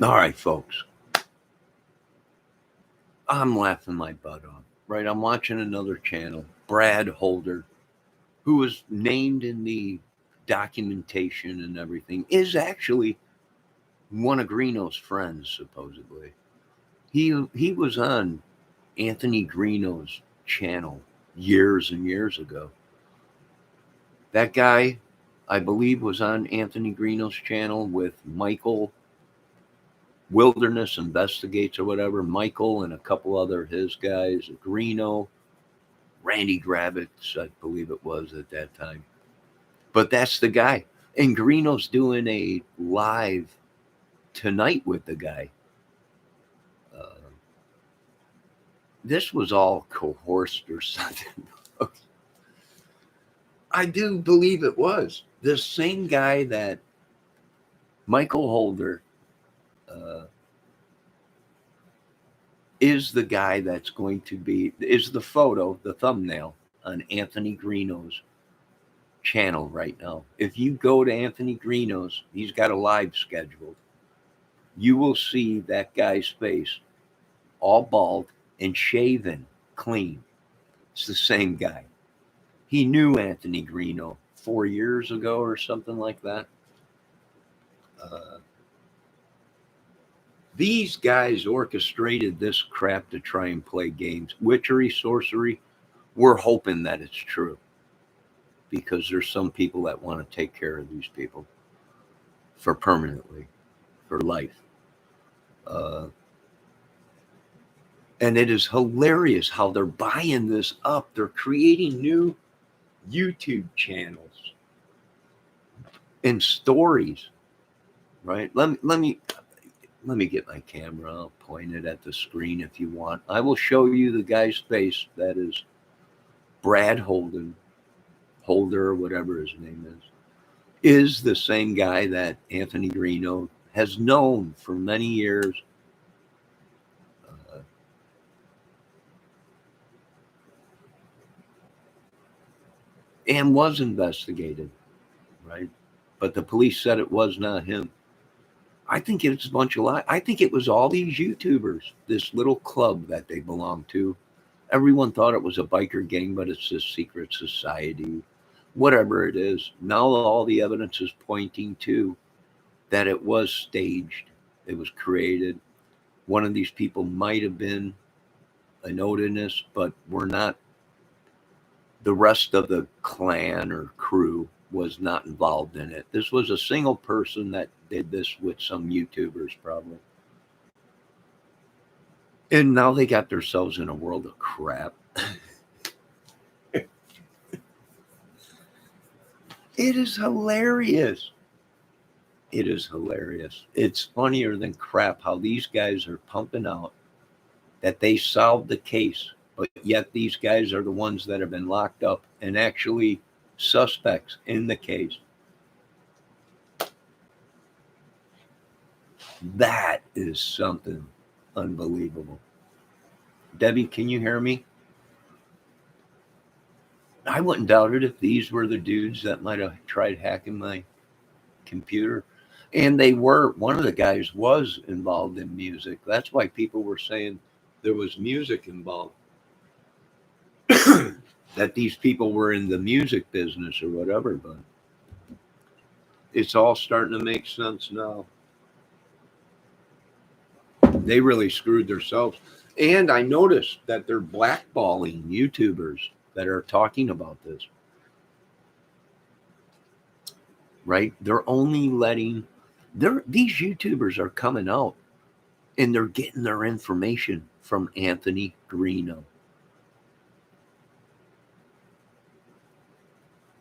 All right, folks. I'm laughing my butt off, right? I'm watching another channel, Brad Holder, who was named in the documentation and everything, is actually one of Greeno's friends, supposedly. He was on Anthony Greeno's channel years and years ago. That guy, I believe, was on Anthony Greeno's channel with Michael Wilderness Investigates or whatever. Michael and a couple other his guys, Greeno, Randy Gravitz, I believe it was at that time. But that's the guy. And Greeno's doing a live tonight with the guy. This was all coerced or something. I do believe it was. The same guy that Michael Holder is the guy that's going to be, is the photo, the thumbnail on Anthony Greeno's channel right now. If you go to Anthony Greeno's, he's got a live scheduled. You will see that guy's face all bald and shaven clean. It's the same guy. He knew Anthony Greeno 4 years ago or something like that. These guys orchestrated this crap to try and play games. Witchery, sorcery, we're hoping that it's true. Because there's some people that want to take care of these people for permanently, for life. And it is hilarious how they're buying this up. They're creating new YouTube channels and stories, right? Let me get my camera. I'll point it at the screen if you want. I will show you the guy's face. That is Brad Holder, or whatever his name is the same guy that Anthony Greeno has known for many years. And was investigated, right? But the police said it was not him. I think it's a bunch of lies. I think it was all these YouTubers, this little club that they belong to. Everyone thought it was a biker gang, but it's a secret society, whatever it is. Now all the evidence is pointing to that it was staged. It was created. One of these people might have been an Odinist, but we're not. The rest of the clan or crew was not involved in it. This was a single person that did this with some YouTubers, probably. And now they got themselves in a world of crap. It is hilarious. It is hilarious. It's funnier than crap how these guys are pumping out that they solved the case, but yet these guys are the ones that have been locked up and actually suspects in the case. That is something unbelievable. Debbie, can you hear me? I wouldn't doubt it if these were the dudes that might have tried hacking my computer. And they were, one of the guys was involved in music. That's why people were saying there was music involved. That these people were in the music business or whatever, but it's all starting to make sense now. They really screwed themselves. And I noticed that they're blackballing YouTubers that are talking about this. Right? They're only letting these YouTubers are coming out and they're getting their information from Anthony Greeno.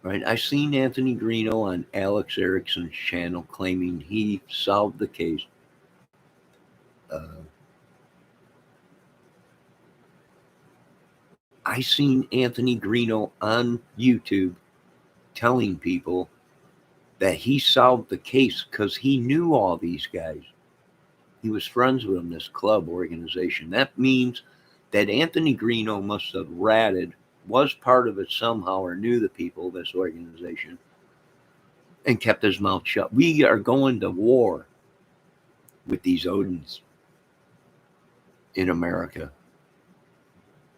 Right? I seen Anthony Greeno on Alex Erickson's channel claiming he solved the case. I seen Anthony Greeno on YouTube telling people that he solved the case because he knew all these guys. He was friends with them, this club organization. That means that Anthony Greeno must have ratted, was part of it somehow, or knew the people of this organization, and kept his mouth shut. We are going to war with these Odins in America,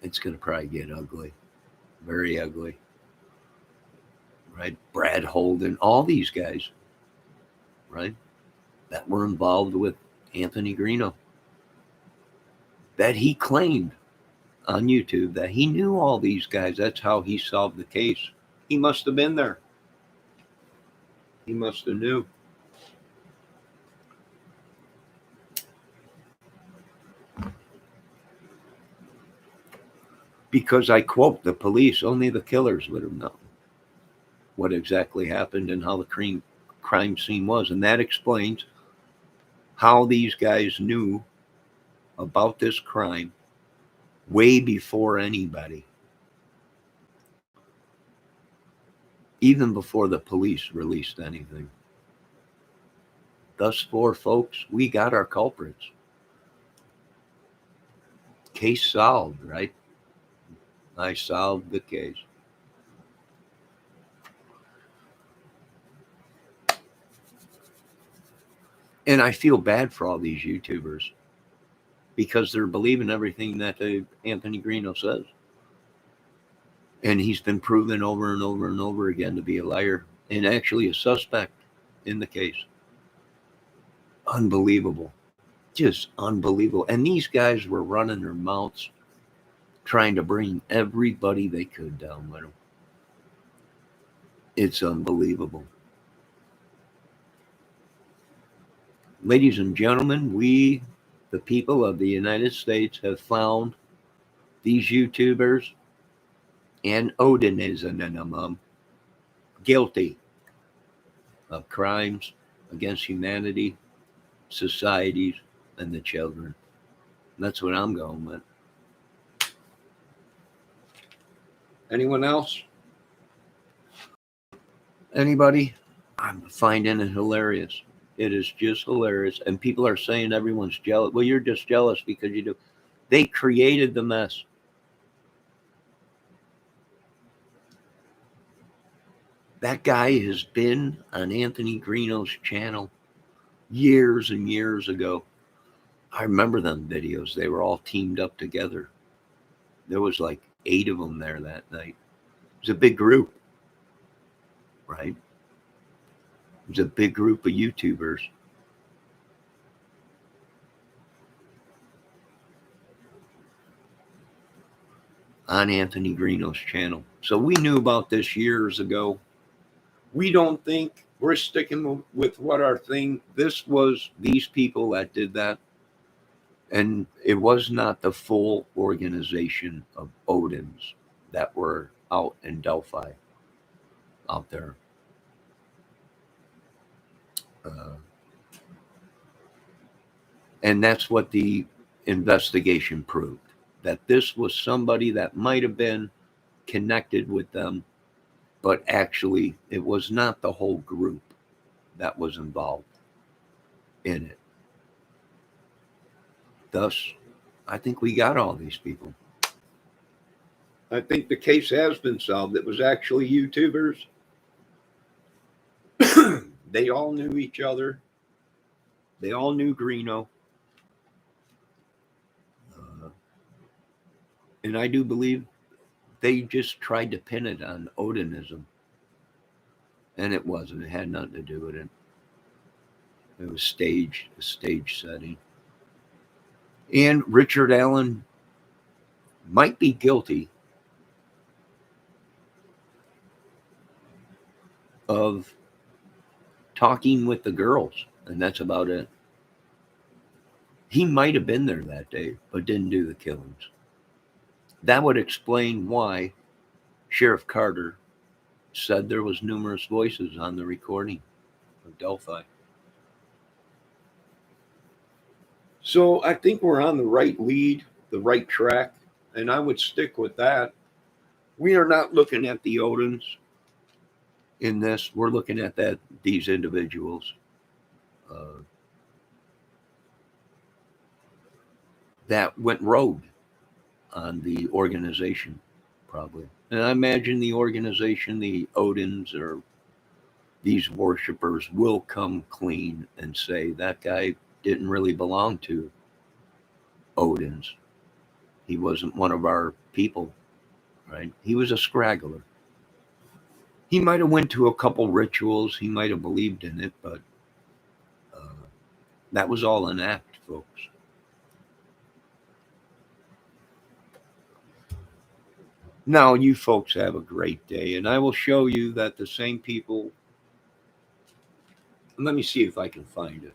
it's going to probably get ugly, very ugly, right? Brad Holden, all these guys, right, that were involved with Anthony Greeno, that he claimed on YouTube that he knew all these guys. That's how he solved the case. He must have been there. He must have knew. Because I quote, the police, only the killers would have known what exactly happened and how the crime scene was. And that explains how these guys knew about this crime way before anybody, even before the police released anything. Thus far, folks, we got our culprits. Case solved, right? I solved the case. And I feel bad for all these YouTubers because they're believing everything that Anthony Greeno says. And he's been proven over and over and over again to be a liar and actually a suspect in the case. Unbelievable. Just unbelievable. And these guys were running their mouths trying to bring everybody they could down with them. It's unbelievable. Ladies and gentlemen, we, the people of the United States, have found these YouTubers and Odinism guilty of crimes against humanity, societies, and the children. That's what I'm going with. Anyone else? Anybody? I'm finding it hilarious. It is just hilarious. And people are saying everyone's jealous. Well, you're just jealous because you do. They created the mess. That guy has been on Anthony Greeno's channel years and years ago. I remember them videos. They were all teamed up together. There was like 8 of them there that night. It was a big group, right? It was a big group of YouTubers. On Anthony Greeno's channel. So we knew about this years ago. We don't think we're sticking with what our thing. This was these people that did that. And it was not the full organization of Odins that were out in Delphi, out there. And that's what the investigation proved, that this was somebody that might have been connected with them, but actually it was not the whole group that was involved in it. Thus, I think we got all these people. I think the case has been solved. It was actually YouTubers. They all knew each other. They all knew Greeno. And I do believe they just tried to pin it on Odinism. And it wasn't. It had nothing to do with it. It was staged, a stage setting. And Richard Allen might be guilty of talking with the girls, and that's about it. He might have been there that day, but didn't do the killings. That would explain why Sheriff Carter said there was numerous voices on the recording of Delphi. So I think we're on the right lead, the right track, and I would stick with that. We are not looking at the Odins in this. We're looking at these individuals that went rogue on the organization, probably. And I imagine the organization, the Odins or these worshipers, will come clean and say that guy didn't really belong to Odin's. He wasn't one of our people, right? He was a scraggler. He might have went to a couple rituals. He might have believed in it, but uh, that was all an act, folks. Now, you folks have a great day, and I will show you that the same people. Let me see if I can find it.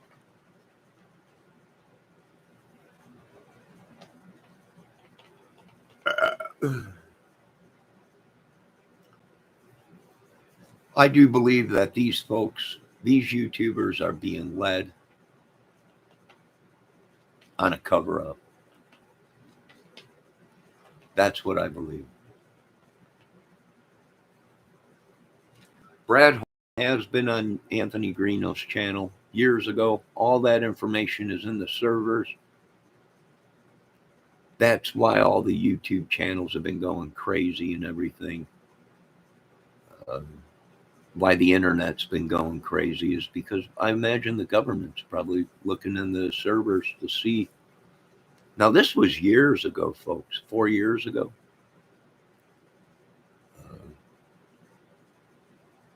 I do believe that these folks, these YouTubers, are being led on a cover up. That's what I believe. Brad has been on Anthony Greeno's channel years ago. All that information is in the servers. That's why all the YouTube channels have been going crazy and everything. Why the internet's been going crazy is because I imagine the government's probably looking in the servers to see. Now, this was years ago, folks, 4 years ago.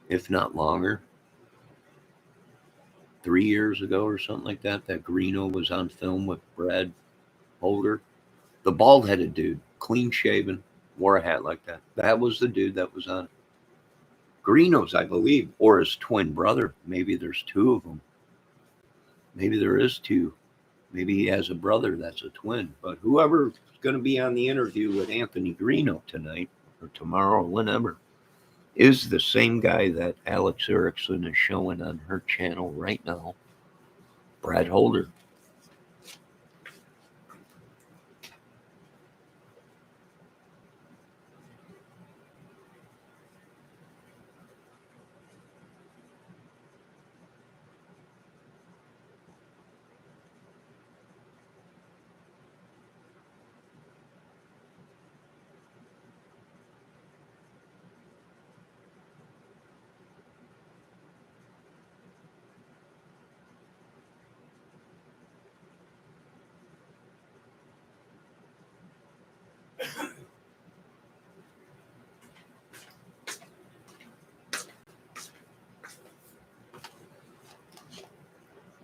If not longer, 3 years ago or something like that, that Greeno was on film with Brad Holder. The bald-headed dude, clean-shaven, wore a hat like that. That was the dude that was on Greeno's, I believe, or his twin brother. Maybe there's two of them. Maybe there is two. Maybe he has a brother that's a twin. But whoever's going to be on the interview with Anthony Greeno tonight or tomorrow or whenever is the same guy that Alex Erickson is showing on her channel right now, Brad Holder.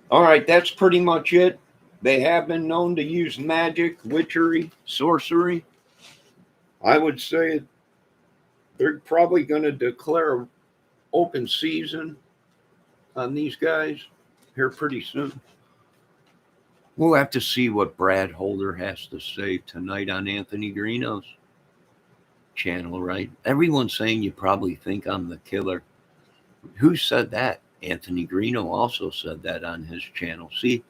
All right, that's pretty much it. They have been known to use magic, witchery, sorcery. I would say they're probably going to declare open season on these guys here pretty soon. We'll have to see what Brad Holder has to say tonight on Anthony Greeno's channel, right? Everyone's saying you probably think I'm the killer. Who said that? Anthony Greeno also said that on his channel. See,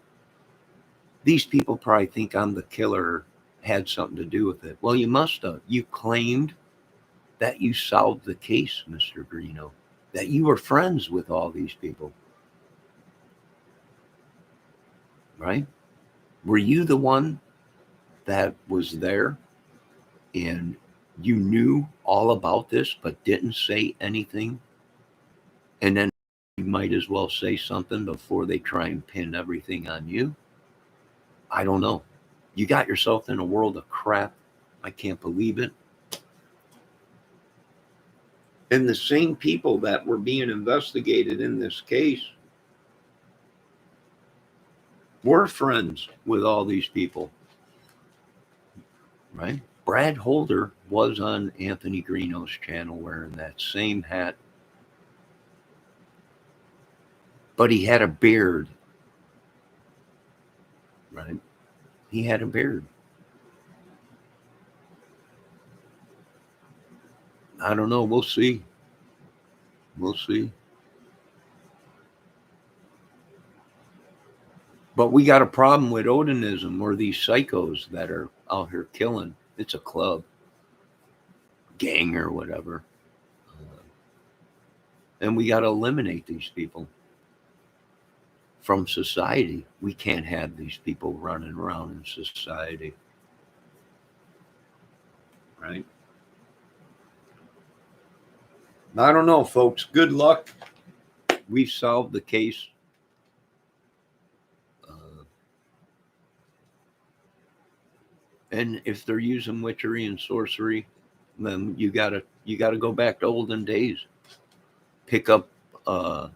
these people probably think I'm the killer, had something to do with it. Well, you must have. You claimed that you solved the case, Mr. Greeno, that you were friends with all these people, right? Were you the one that was there and you knew all about this but didn't say anything? And then you might as well say something before they try and pin everything on you. I don't know. You got yourself in a world of crap. I can't believe it. And the same people that were being investigated in this case were friends with all these people, right? Brad Holder was on Anthony Greeno's channel wearing that same hat, but he had a beard, right? He had a beard. I don't know. We'll see. We'll see. But we got a problem with Odinism, or these psychos that are out here killing. It's a club, gang, or whatever. And we got to eliminate these people from society. We can't have these people running around in society, right? I don't know, folks. Good luck. We've solved the case. And if they're using witchery and sorcery, then you gotta go back to olden days. Pick up uh,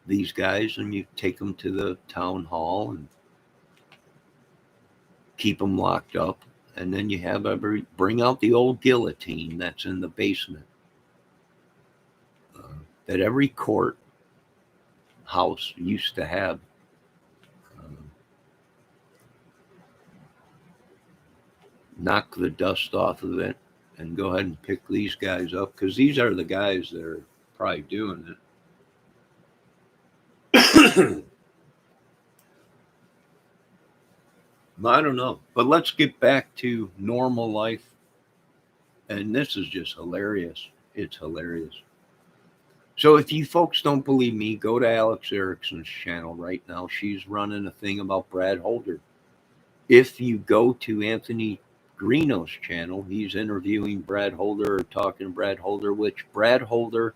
these guys and you take them to the town hall and keep them locked up. And then you have bring out the old guillotine that's in the basement uh, that every court house used to have. Um, Knock the dust off of it and go ahead and pick these guys up because these are the guys that are probably doing it. I don't know. But let's get back to normal life. And this is just hilarious. It's hilarious. So if you folks don't believe me, go to Alex Erickson's channel right now. She's running a thing about Brad Holder. If you go to Anthony Greeno's channel, he's interviewing Brad Holder or talking to Brad Holder, which Brad Holder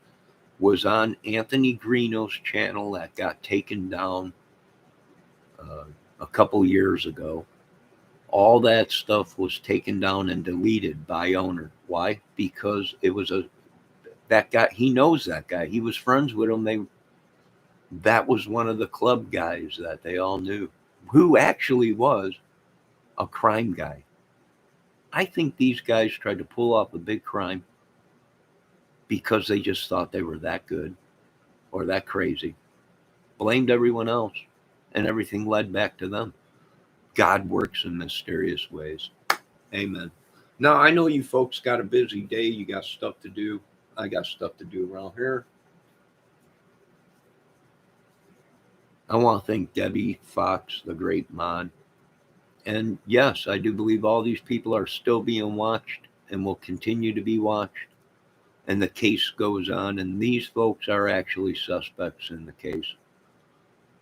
was on Anthony Greeno's channel that got taken down a couple years ago. All that stuff was taken down and deleted by owner. Why? Because it was that guy. He knows that guy. He was friends with him. That was one of the club guys that they all knew, who actually was a crime guy. I think these guys tried to pull off a big crime because they just thought they were that good or that crazy. Blamed everyone else, and everything led back to them. God works in mysterious ways. Amen. Now, I know you folks got a busy day. You got stuff to do. I got stuff to do around here. I want to thank Debbie Fox, the great mod. And yes, I do believe all these people are still being watched and will continue to be watched. And the case goes on. And these folks are actually suspects in the case.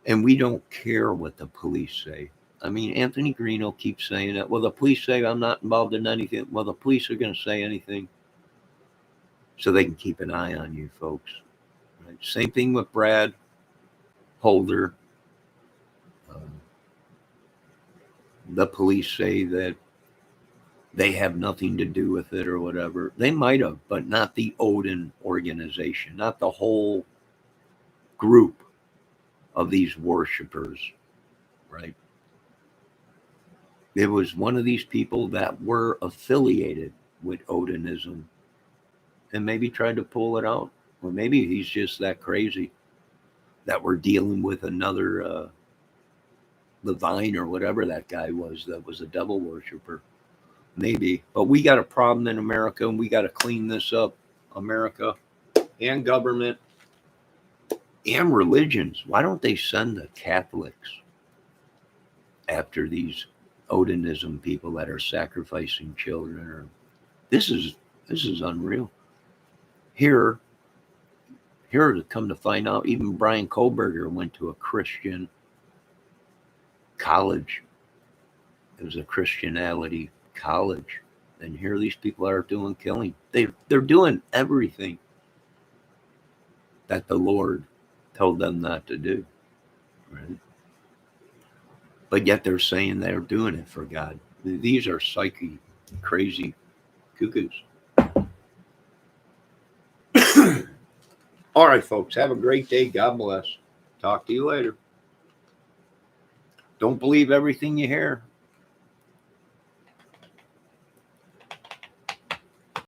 And we don't care what the police say. I mean, Anthony Greeno keeps saying that. Well, the police say I'm not involved in anything. Well, the police are going to say anything so they can keep an eye on you folks. Right? Same thing with Brad Holder. The police say that they have nothing to do with it or whatever. They might have, but not the Odin organization, not the whole group of these worshipers, right? It was one of these people that were affiliated with Odinism and maybe tried to pull it out. Or maybe he's just that crazy that we're dealing with another Levine or whatever that guy was that was a devil worshiper. Maybe. But we got a problem in America and we got to clean this up. America and government and religions. Why don't they send the Catholics after these Odinism people that are sacrificing children? Or this is unreal. Here to come to find out, even Brian Kohlberger went to a Christian college. It was a Christianity college. And here these people are doing killing. They're doing everything that the Lord told them not to do. Right? But yet they're saying they're doing it for God. These are psyche crazy cuckoos. All right, folks. Have a great day. God bless. Talk to you later. Don't believe everything you hear.